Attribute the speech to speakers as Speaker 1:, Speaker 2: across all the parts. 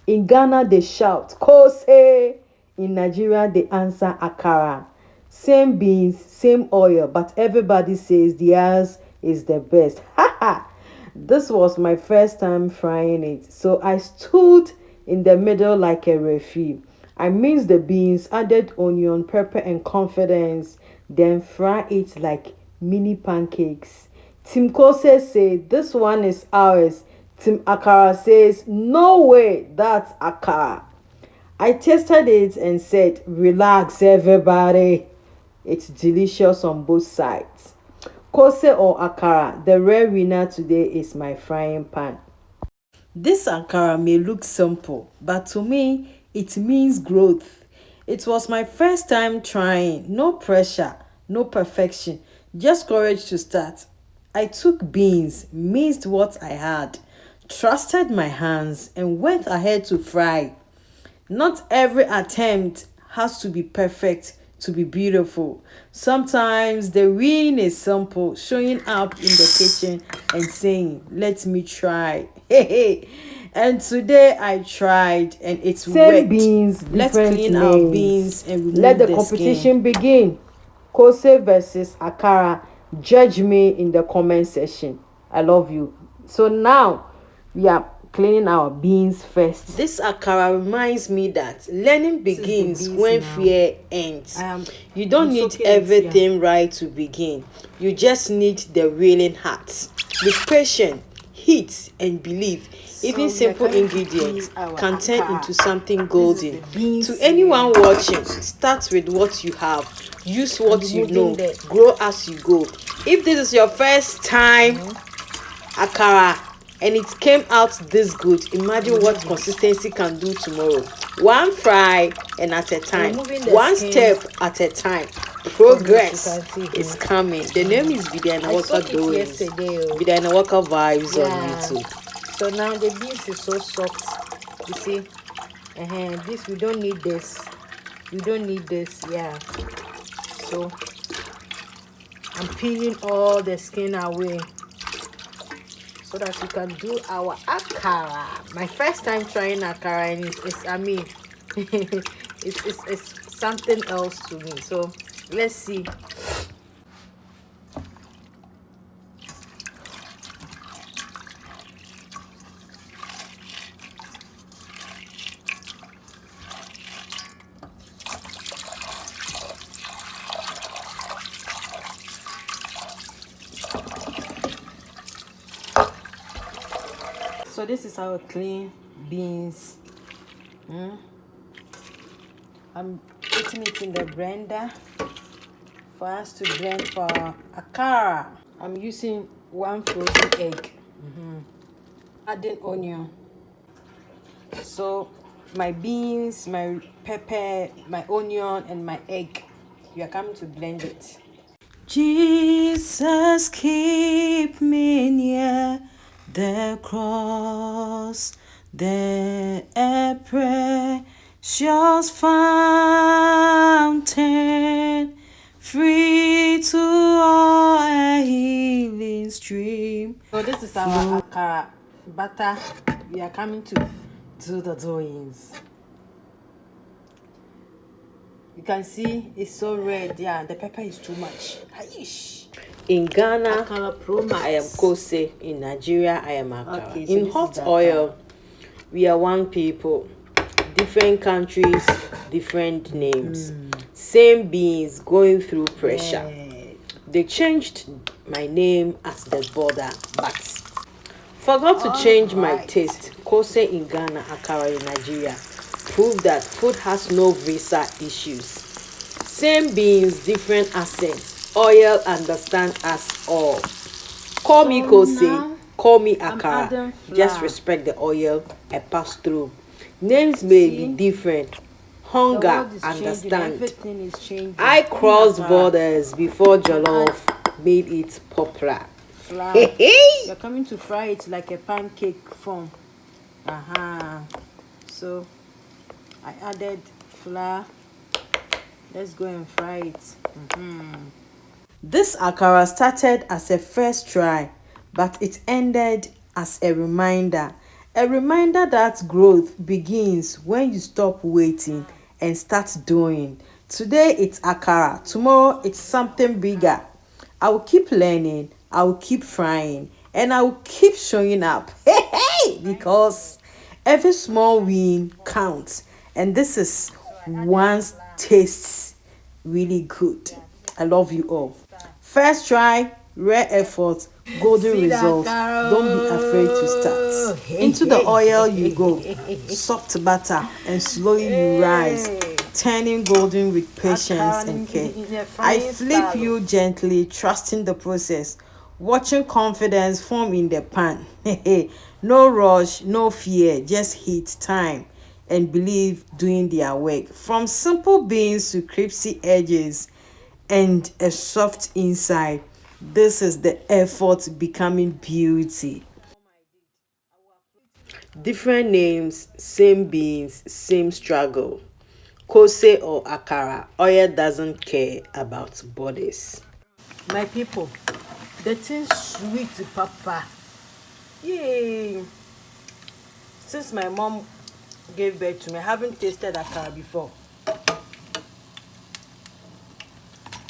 Speaker 1: In Ghana, they shout Kose. In Nigeria, they answer Akara. Same beans, same oil, but everybody says theirs is the best. Haha! This was my first time frying it, so I stood in the middle like a referee. I minced the beans, added onion, pepper, and confidence, then fry it like mini pancakes. Tim Kose say this one is ours. Tim Akara says no way, that's Akara. I tasted it and said, relax, everybody. It's delicious on both sides. Kose or Akara, the rare winner today is my frying pan. This Akara may look simple, but to me, it means growth. It was my first time trying, no pressure, no perfection, just courage to start. I took beans, minced what I had, trusted my hands, and went ahead to fry. Not every attempt has to be perfect to be beautiful. Sometimes the win is simple, showing up in the kitchen and saying, let me try. Hey, and today I tried and it's same worked. Beans, let's clean our beans and remove let the competition skin. Begin. Kose versus Akara. Judge me in the comment section. I love you. So now we are cleaning our beans first. This Akara reminds me that learning begins when now. Fear ends. You don't need everything right to begin. You just need the willing heart. With patience, heat, and belief, even simple ingredients can turn into something golden. To anyone watching, start with what you have. Use what you know. Grow as you go. If this is your first time Akara and it came out this good, imagine what consistency can do tomorrow. One fry and at a time, one step at a time. Progress is coming. The name is Bedianawalkerdoings. Bedianawalker vibes on YouTube.
Speaker 2: So now the beans is so soft. You see, this we don't need this. We don't need this. Yeah. So I'm peeling all the skin away so that we can do our Akara. My first time trying Akara, and it's I mean, it's something else to me. So let's see.
Speaker 1: So this is our clean beans. I'm putting it in the blender for us to blend for Akara. I'm using one frozen egg. Adding onion. So my beans, my pepper, my onion, and my egg. We are coming to blend it. Jesus, keep me near the cross, the precious fountain, free to all a healing stream. So this is our Akara butter. We are coming to do the doings. You can see it's so red. Yeah, the pepper is too much. Aish. In Ghana, I am Kose. In Nigeria, I am Akara. Okay, so in hot oil, we are one people. Different countries, different names. Same beings going through pressure. Yeah. They changed my name at the border, but forgot to change my taste. Kose in Ghana, Akara in Nigeria. Prove that food has no visa issues. Same beans, different accents. Oil understand us all. Call me Kose, call me Akara. Just respect the oil I pass through. Names may be different. Hunger, understand. I crossed borders before Jollof made it popular.
Speaker 2: You're coming to fry it like a pancake form. So I added flour. Let's go and fry it.
Speaker 1: This Akara started as a first try, but it ended as a reminder. A reminder that growth begins when you stop waiting and start doing. Today it's Akara, tomorrow it's something bigger. I will keep learning, I will keep trying, and I will keep showing up. Hey, hey! Because every small win counts, and this is once tastes really good. I love you all. First try, rare effort, golden
Speaker 2: See that,
Speaker 1: results. Don't be afraid to start.
Speaker 2: Carol? Hey,
Speaker 1: Into the
Speaker 2: hey,
Speaker 1: oil
Speaker 2: hey,
Speaker 1: you go,
Speaker 2: hey,
Speaker 1: soft butter, and slowly you rise,
Speaker 2: hey.
Speaker 1: turning golden with patience
Speaker 2: Akara
Speaker 1: and care.
Speaker 2: in a
Speaker 1: I
Speaker 2: frying
Speaker 1: flip
Speaker 2: style.
Speaker 1: you gently, trusting the process, watching confidence form in the pan. No rush, no fear, just heat time and believe doing their work. From simple beans to crispy edges and a soft inside, this is the effort becoming beauty. Different names, same beans, same struggle. Kose or Akara, oil doesn't care about borders.
Speaker 2: My people, the thing sweet, papa. Yay! Since my mom gave birth to me, I haven't tasted akara before.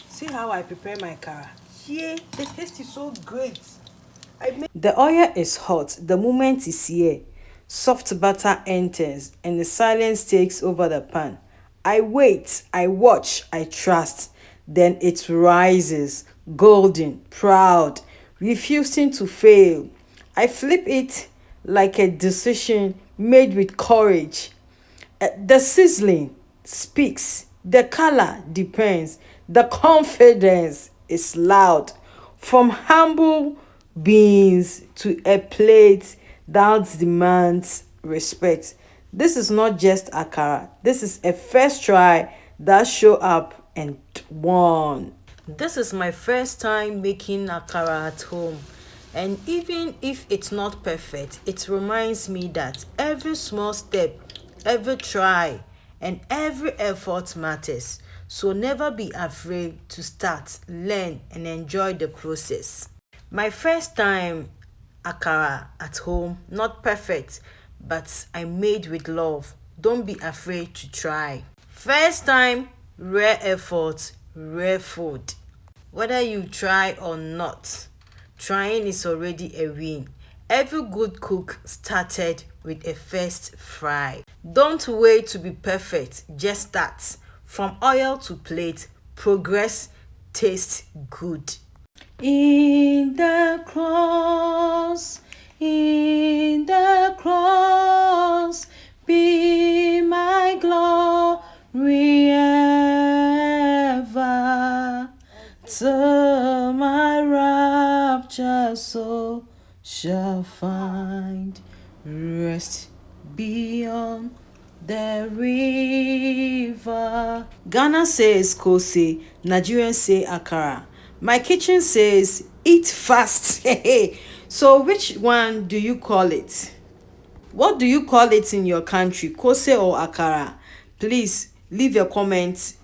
Speaker 2: See how I prepare my akara. Yeah, the taste is so great.
Speaker 1: The oil is hot, the moment is here. Soft butter enters, and the silence takes over the pan. I wait, I watch, I trust. Then it rises, golden, proud, refusing to fail. I flip it like a decision made with courage. The sizzling speaks, the color depends, the confidence is loud. From humble beings to a plate that demands respect. This is not just Akara, this is a first try that show up and won.
Speaker 2: This is my first time making akara at home. And even if it's not perfect, it reminds me that every small step, every try, and every effort matters. So never be afraid to start, learn, and enjoy the process. My first time akara at home, not perfect, but I made with love. Don't be afraid to try. First time, rare effort, rare food. Whether you try or not, trying is already a win. Every good cook started with a first fry. Don't wait to be perfect, just start. From oil to plate, progress tastes good.
Speaker 1: In the cross, in the cross, be my glory ever, till my rapture soul shall find rest beyond the river. Ghana says Kose, Nigerians say Akara. My kitchen says eat fast. So which one do you call it? What do you call it in your country? Kose or Akara? Please leave your comments